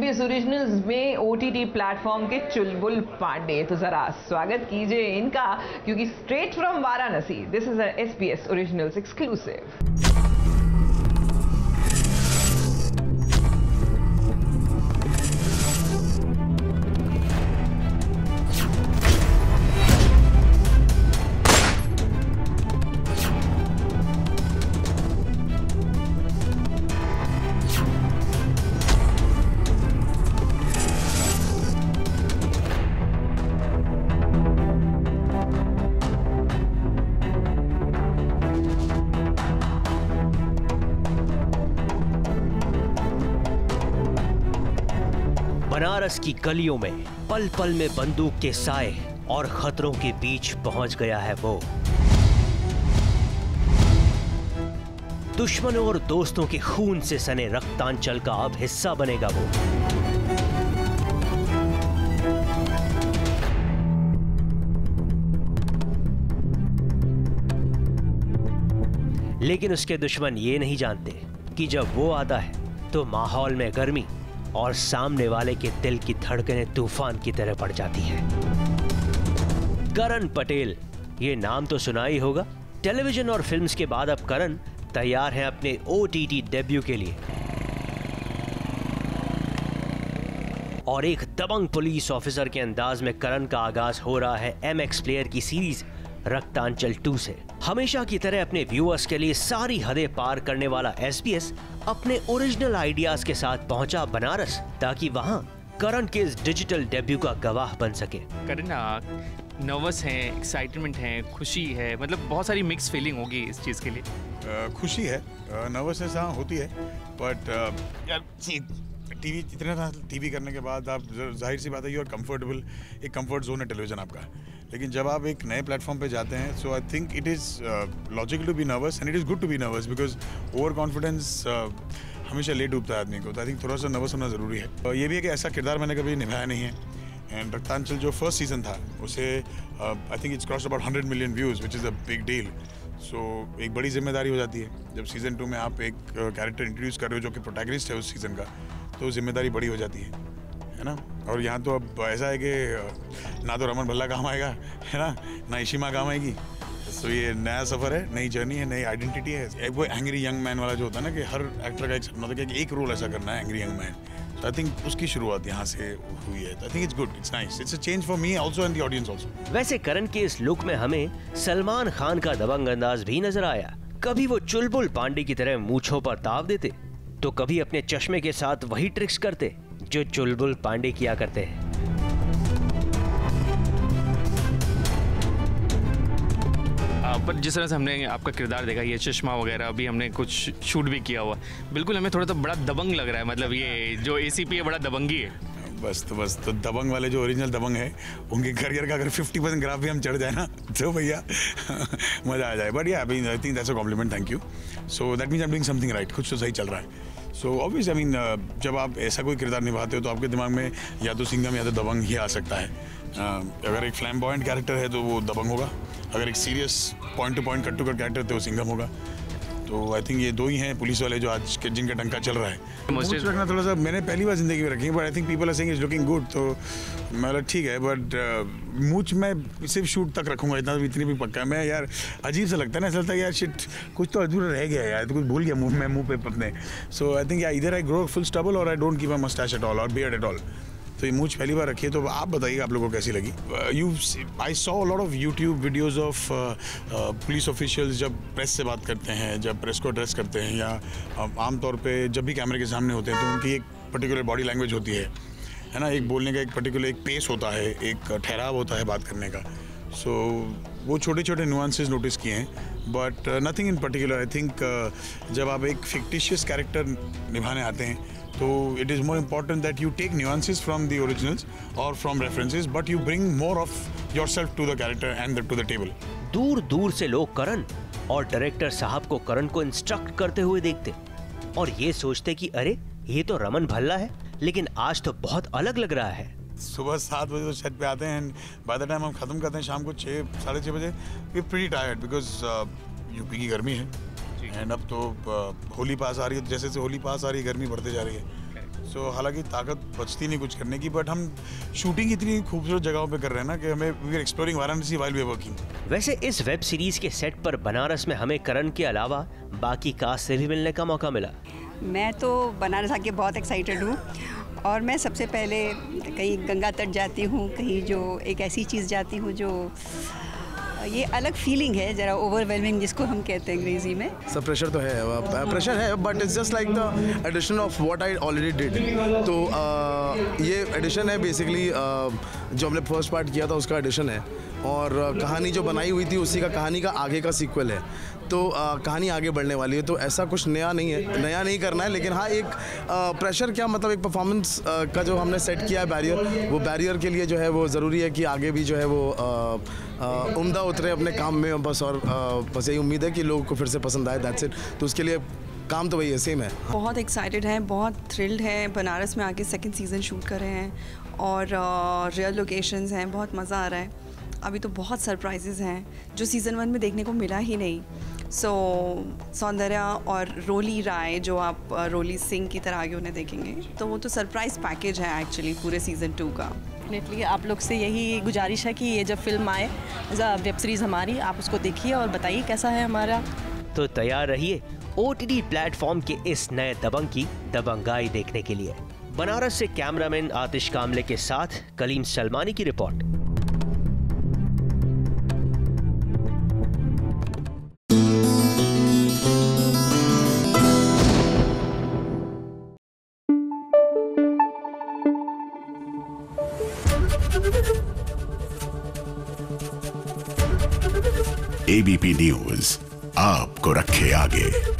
SBS originals में OTT platform के चुलबुल पांडे। तो जरा स्वागत कीजिए इनका, क्योंकि straight from Varanasi, this is an SBS originals exclusive. Banaras की गलियों में पल पल में बंदूक के साए और खतरों के बीच पहुंच गया है वो। दुश्मनों और दोस्तों के खून से सने रक्तांचल का अब हिस्सा बनेगा वो। लेकिन उसके दुश्मन ये नहीं जानते कि जब वो आता है तो माहौल में गर्मी और सामने वाले के दिल की धड़कनें तूफान की तरह बढ़ जाती है। करण पटेल, ये नाम तो सुना ही होगा। टेलीविजन और फिल्म्स के बाद अब करण तैयार हैं अपने OTT डेब्यू के लिए। और एक दबंग पुलिस ऑफिसर के अंदाज में करण का आगाज हो रहा है MX प्लेयर की सीरीज रक्तांचल 2 से। हमेशा की तरह अपने व्यूअर्स के लिए सारी हदें पार करने वाला SBS अपने ओरिजिनल आइडियाज के साथ पहुंचा बनारस, ताकि वहां करण के इस डिजिटल डेब्यू का गवाह बन सके। करण नर्वस हैं, एक्साइटमेंट है, खुशी है, मतलब बहुत सारी मिक्स फीलिंग होगी इस चीज़ के लिए। खुशी है, नर्वसनेस हाँ होती है, बट यार टीवी इतना टीवी करने के बाद आप जाहिर सी बात है यू आर कंफर्टेबल, एक कंफर्ट जोन है टेलीविज़न आपका। लेकिन जब आप एक नए प्लेटफॉर्म पे जाते हैं, so I think it is logical to be nervous and it is good to be nervous, because over confidence हमेशा ले डूबता है आदमी को। तो आई थिंक थोड़ा सा नर्वस होना ज़रूरी है। और ये भी है कि ऐसा किरदार मैंने कभी निभाया नहीं है। एंड रक्तांचल जो फर्स्ट सीजन था उसे I think it's crossed about 100 million views, which is a big deal. So एक बड़ी जिम्मेदारी हो जाती है जब सीज़न 2 में आप एक कैरेक्टर इंट्रोड्यूस कर रहे हो जो कि प्रोटैगनिस्ट है उस सीज़न का, तो जिम्मेदारी बड़ी हो जाती है ना। और यहाँ तो अब ऐसा है कि ना तो रमन भल्ला काम आएगा, है ना इशिमा काम आएगी। तो ये नया सफ़र है, नई जर्नी है, नई आइडेंटिटी है। वो एंग्री यंग मैन वाला जो होता है ना कि हर एक्टर का एक सपना होता है कि एक रोल ऐसा करना है, एंग्री यंग मैन। तो आई थिंक उसकी शुरुआत यहाँ से हुई है। आई think it's good, it's nice, it's a change for me also and the audience also. वैसे करण के इस लुक में हमें सलमान खान का दबंग अंदाज भी नजर आया। कभी वो चुलबुल पांडे की तरह मूंछों पर ताव देते, तो कभी अपने चश्मे के साथ वही ट्रिक्स करते जो चुलबुल पांडे किया करते हैं। पर जिस तरह से हमने आपका किरदार देखा, ये चश्मा वगैरह अभी हमने कुछ शूट भी किया हुआ, बिल्कुल हमें थोड़ा सा बड़ा दबंग लग रहा है। मतलब ये जो ACP है बड़ा दबंगी है। बस तो दबंग वाले जो ओरिजिनल दबंग है उनके करियर का अगर 50% ग्राफ भी हम चढ़ जाए ना तो भैया मज़ा आ जाए। बट या I think that's a compliment, thank you. So that means I am doing something right, कुछ तो सही चल रहा है। सो ऑब्वियस आई मीन जब आप ऐसा कोई किरदार निभाते हो तो आपके दिमाग में या तो सिंघम या तो दबंग ही आ सकता है। अगर एक फ्लैम्बॉयंट कैरेक्टर है तो वो दबंग होगा, अगर एक serious point to point cut to cut character तो वो सिंघम होगा। तो आई थिंक ये दो ही हैं पुलिस वाले जो आज के जिनका टंका चल रहा है। मूंछ रखना थोड़ा सा मैंने पहली बार जिंदगी में रखी है, but I think people are saying is looking good. तो मतलब ठीक है, बट मूंछ मैं सिर्फ शूट तक रखूंगा, इतनी भी पक्का है। मैं यार अजीब सा लगता है ना, ऐसा लगता है यार शिट कुछ तो अधूरा रह गया यार, तो कुछ भूल गया मुंह पे अपने। सो आई थिंक इधर आई ग्रो फुल स्टबल और I don't keep a moustache at all और बियर्ड एट ऑल। तो ये मूंछ पहली बार रखी है, तो आप बताइए आप लोगों को कैसी लगी। I saw lot of YouTube videos of police officials जब प्रेस से बात करते हैं, जब प्रेस को एड्रेस करते हैं, या आमतौर पे जब भी कैमरे के सामने होते हैं तो उनकी एक पर्टिकुलर बॉडी लैंग्वेज होती है ना, एक बोलने का एक पर्टिकुलर एक पेस होता है, एक ठहराव होता है बात करने का। सो वो छोटे छोटे नुआंसेस नोटिस किए हैं, but nothing in particular. I think जब आप एक फिक्टिशियस कैरेक्टर निभाने आते हैं तो it is more important that you take nuances from the originals or from references, but you bring more of yourself to the character and to the table. दूर दूर से लोग करण और डायरेक्टर साहब को करण को इंस्ट्रक्ट करते हुए देखते और ये सोचते कि अरे ये तो रमन भल्ला है, लेकिन आज तो बहुत अलग लग रहा है। सुबह 7 बजे तो सेट पे आते हैं, बाय द टाइम हम खत्म करते हैं शाम को 6 साढ़े 6 बजे, we are pretty tired because UP की गर्मी है। एंड अब तो होली पास आ रही है, जैसे होली पास आ रही है गर्मी बढ़ते जा रही है। सो हालांकि ताकत बचती नहीं कुछ करने की, बट हम शूटिंग इतनी खूबसूरत जगहों पे कर रहे हैं ना कि हमें we are exploring Varanasi while we are working. वैसे इस वेब सीरीज के सेट पर बनारस में हमें करण के अलावा बाकी कास्ट से भी मिलने का मौका मिला। मैं तो बनारस आके बहुत एक्साइटेड हूँ और मैं सबसे पहले कहीं गंगा तट जाती हूँ, कहीं जो एक ऐसी चीज़ जाती हूँ जो ये अलग फीलिंग है, ज़रा ओवरवेलमिंग जिसको हम कहते हैं अंग्रेजी में। सब प्रेशर तो है, प्रेशर है, but it's just like the edition of what I already did. तो ये एडिशन है बेसिकली, जो हमने फर्स्ट पार्ट किया था उसका एडिशन है, और कहानी जो बनाई हुई थी उसी का कहानी का आगे का सीक्वल है। तो कहानी आगे बढ़ने वाली है, तो ऐसा कुछ नया नहीं करना है, लेकिन हाँ एक प्रेशर क्या मतलब एक परफॉर्मेंस का जो हमने सेट किया है बैरियर, वो बैरियर के लिए जो है वो ज़रूरी है कि आगे भी जो है वो उम्दा उतरे अपने काम में बस, और बस यही उम्मीद है कि लोगों को फिर से पसंद आए, दैट्स इट। तो उसके लिए काम तो वही है, सेम है। बहुत एक्साइटेड हैं, बहुत थ्रिल्ड हैं, बनारस में आके सेकंड सीज़न शूट कर रहे हैं और रियल लोकेशंस हैं, बहुत मज़ा आ रहा है। अभी तो बहुत सरप्राइजेज़ हैं जो सीज़न 1 में देखने को मिला ही नहीं। सो सौंदर्या और रोली राय, जो आप रोली सिंह की तरह आगे उन्हें देखेंगे, तो वो तो सरप्राइज पैकेज है एक्चुअली पूरे सीज़न 2 का। डेफिनेटली आप लोग से यही गुजारिश है कि ये जब फिल्म आए वेब सीरीज़ हमारी, आप उसको देखिए और बताइए कैसा है हमारा। तो तैयार रहिए OTT प्लेटफॉर्म के इस नए दबंग की दबंगाई देखने के लिए। बनारस से कैमरामैन आतिश कामले के साथ कलीम सलमानी की रिपोर्ट। ABP न्यूज़ आपको रखे आगे।